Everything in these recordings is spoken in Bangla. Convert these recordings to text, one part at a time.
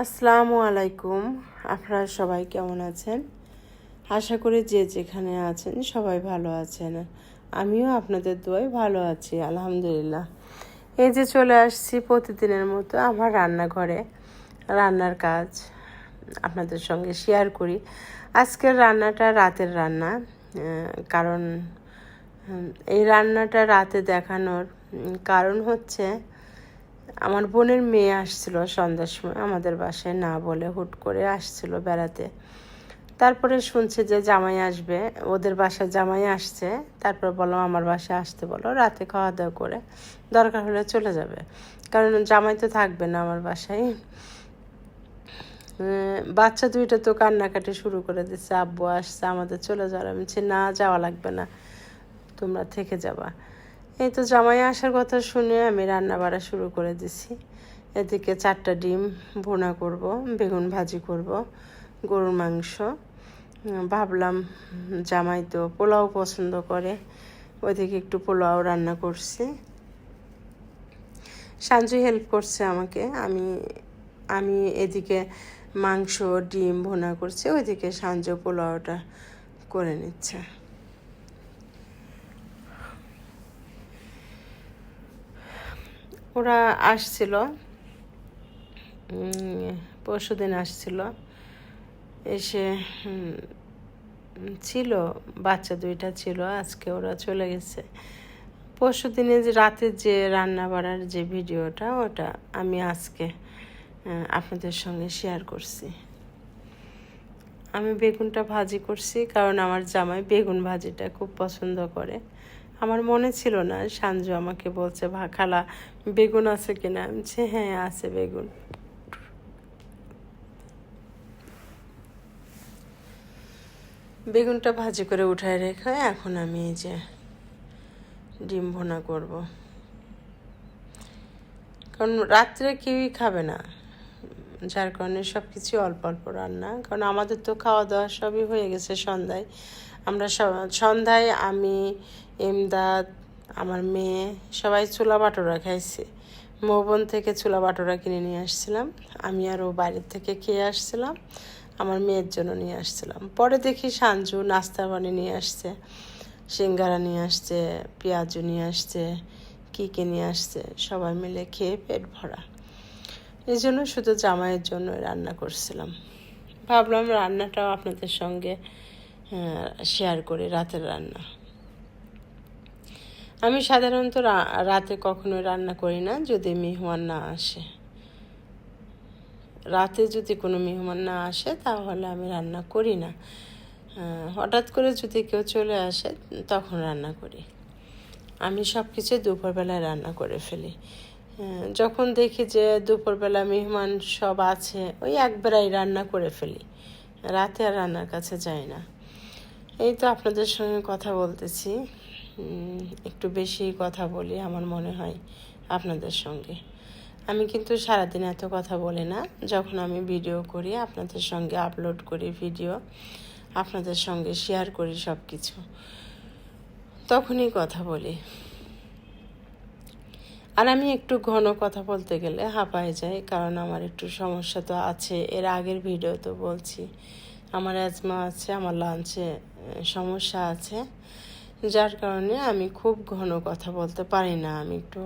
আসসালামু আলাইকুম। আপনারা সবাই কেমন আছেন? আশা করি যে যেখানে আছেন সবাই ভালো আছেন। আমিও আপনাদের দোয়ায় ভালো আছি, আলহামদুলিল্লাহ। এই যে চলে আসছি প্রতিদিনের মতো আমার রান্নাঘরে, রান্নার কাজ আপনাদের সঙ্গে শেয়ার করি। আজকের রান্নাটা রাতের রান্না, কারণ এই রান্নাটা রাতে দেখানোর কারণ হচ্ছে আমার বোনের মেয়ে আসছিল সন্ধ্যার সময় আমাদের বাসায়, না বলে হুট করে আসছিল বেড়াতে। তারপরে শুনছে যে জামাই আসবে, ওদের বাসায় জামাই আসছে। তারপর বলো আমার বাসায় আসতে বলো, রাতে খাওয়া দাওয়া করে দরকার হলে চলে যাবে, কারণ জামাই তো থাকবে না আমার বাসায়। বাচ্চা দুইটা তো কান্নাকাটি শুরু করে দিচ্ছে, আব্বু আসছে আমাদের চলে যাওয়ার। আমি বলছি না, যাওয়া লাগবে না, তোমরা থেকে যাবা। এই তো জামাই আসার কথা শুনে আমি রান্না বাড়া শুরু করে দিছি। এদিকে 4টা ডিম ভুনা করব, বেগুন ভাজি করব, গরুর মাংস। ভাবলাম জামাই তো পোলাও পছন্দ করে, ওইদিকে একটু পোলাও রান্না করছি। সাঞ্জু হেল্প করছে আমাকে। আমি এদিকে মাংস ডিম ভুনা করছি, ওইদিকে সাঞ্জু পোলাওটা করে নিচ্ছে। ওরা আসছিল, পরশুদিন আসছিল, এসে ছিল, বাচ্চা দুইটা ছিল। আজকে ওরা চলে গেছে। পরশুদিনে যে রাতের যে রান্না বাড়ার যে ভিডিওটা, ওটা আমি আজকে আপনাদের সঙ্গে শেয়ার করছি। আমি বেগুনটা ভাজি করছি, কারণ আমার জামাই বেগুন ভাজিটা খুব পছন্দ করে। আমার মনে ছিল না, সাঞ্জু আমাকে বলছে খালা বেগুন আছে কিনা। আমি বলছি হ্যাঁ আছে বেগুন। বেগুনটা ভাজি করে উঠায় রেখে এখন আমি এই যে ডিম ভুনা করব, কারণ রাত্রে কেউই খাবে না, যার কারণে সব কিছু অল্প অল্প রান্না। কারণ আমাদের তো খাওয়া দাওয়া সবই হয়ে গেছে সন্ধ্যায়। আমরা সন্ধ্যায় আমি, এমদাদ, আমার মেয়ে সবাই ছোলা বাটোরা খাইছি। মৌবন থেকে ছোলা বাটোরা কিনে নিয়ে আসছিলাম, আমি আর ও বাইরের থেকে খেয়ে আসছিলাম, আমার মেয়ের জন্য নিয়ে আসছিলাম। পরে দেখি সাঞ্জু নাস্তা বানিয়ে নিয়ে আসছে, সিঙ্গারা নিয়ে আসছে, পেঁয়াজু নিয়ে আসছে, কী নিয়ে আসছে, সবাই মিলে খেয়ে পেট ভরা। এই জন্য শুধু জামাইয়ের জন্য রান্না করছিলাম। ভাবলাম রান্নাটাও আপনাদের সঙ্গে শেয়ার করি, রাতের রান্না। আমি সাধারণত রাতে কখনো রান্না করি না যদি মেহমান না আসে। রাতে যদি কোনো মেহমান না আসে তাহলে আমি রান্না করি না। হঠাৎ করে যদি কেউ চলে আসে তখন রান্না করি। আমি সব কিছু দুপুরবেলায় রান্না করে ফেলি। যখন দেখি যে দুপুরবেলা মেহমান সব আছে, ওই একবেলাই রান্না করে ফেলি, রাতে আর রান্নার কাছে যাই না। এই তো আপনাদের সঙ্গে কথা বলতেছি, একটু বেশি কথা বলি আমার মনে হয় আপনাদের সঙ্গে। আমি কিন্তু সারাদিন এত কথা বলি না। যখন আমি ভিডিও করি আপনাদের সঙ্গে আপলোড করি ভিডিও, আপনাদের সঙ্গে শেয়ার করি সব কিছু, তখনই কথা বলি। আর আমি একটু ঘন কথা বলতে গেলে হাঁপায়ে যাই, কারণ আমার একটু সমস্যা তো আছে। এর আগের ভিডিও তো বলছি আমার অ্যাজমা আছে, আমার লাঞ্চে সমস্যা আছে, যার কারণে আমি খুব ঘন কথা বলতে পারি না। আমি একটু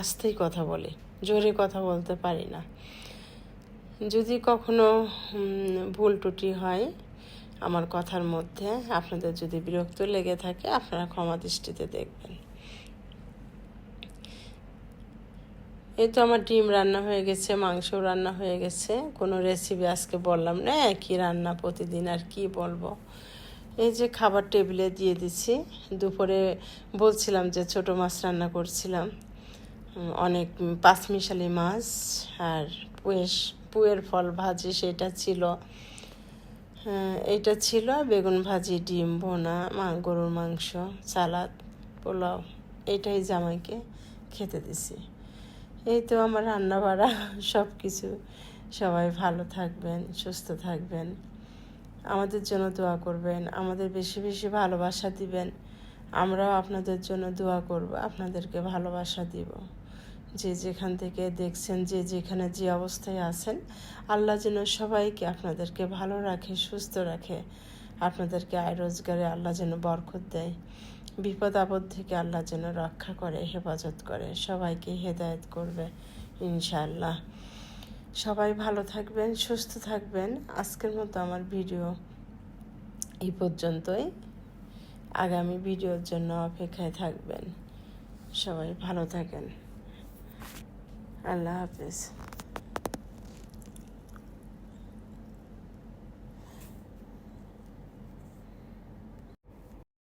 আস্তেই কথা বলি, জোরে কথা বলতে পারি না। যদি কখনো ভুল ত্রুটি হয় আমার কথার মধ্যে, আপনাদের যদি বিরক্ত লেগে থাকে আপনারা ক্ষমা দৃষ্টিতে দেখবেন। এই তো আমার ডিম রান্না হয়ে গেছে, মাংস রান্না হয়ে গেছে। কোনো রেসিপি আজকে বললাম না, একই রান্না প্রতিদিন, আর কি বলবো। এই যে খাবার টেবিলে দিয়ে দিচ্ছি। দুপুরে বলছিলাম যে ছোট মাছ রান্না করছিলাম, অনেক পাঁচমিশালি মাছ আর পুয়ের ফল ভাজি, সেটা ছিল। এইটা ছিল, বেগুন ভাজি, ডিম ভোনা, গরুর মাংস, সালাদ, পোলাও, এটাই জামাইকে খেতে দিছি। এই তো আমার রান্না বাড়া সব কিছু। সবাই ভালো থাকবেন, সুস্থ থাকবেন, আমাদের জন্য দোয়া করবেন, আমাদের বেশি বেশি ভালোবাসা দিবেন। আমরাও আপনাদের জন্য দোয়া করব, আপনাদেরকে ভালোবাসা দিব। যে যেখান থেকে দেখছেন, যে যেখানে যে অবস্থায় আছেন, আল্লাহ যেন সবাইকে আপনাদেরকে ভালো রাখে, সুস্থ রাখে। আপনাদেরকে আয় রোজগারে আল্লাহ যেন বরকত দেয়। বিপদ আপদ থেকে আল্লাহ যেন রক্ষা করে, হেফাজত করে, সবাইকে হেদায়েত করবে ইনশাআল্লাহ। সবাই ভালো থাকবেন, সুস্থ থাকবেন। আজকের মতো আমার ভিডিও এই পর্যন্তই। আগামী ভিডিওর জন্য অপেক্ষায় থাকবেন। সবাই ভালো থাকেন। আল্লাহ হাফেজ।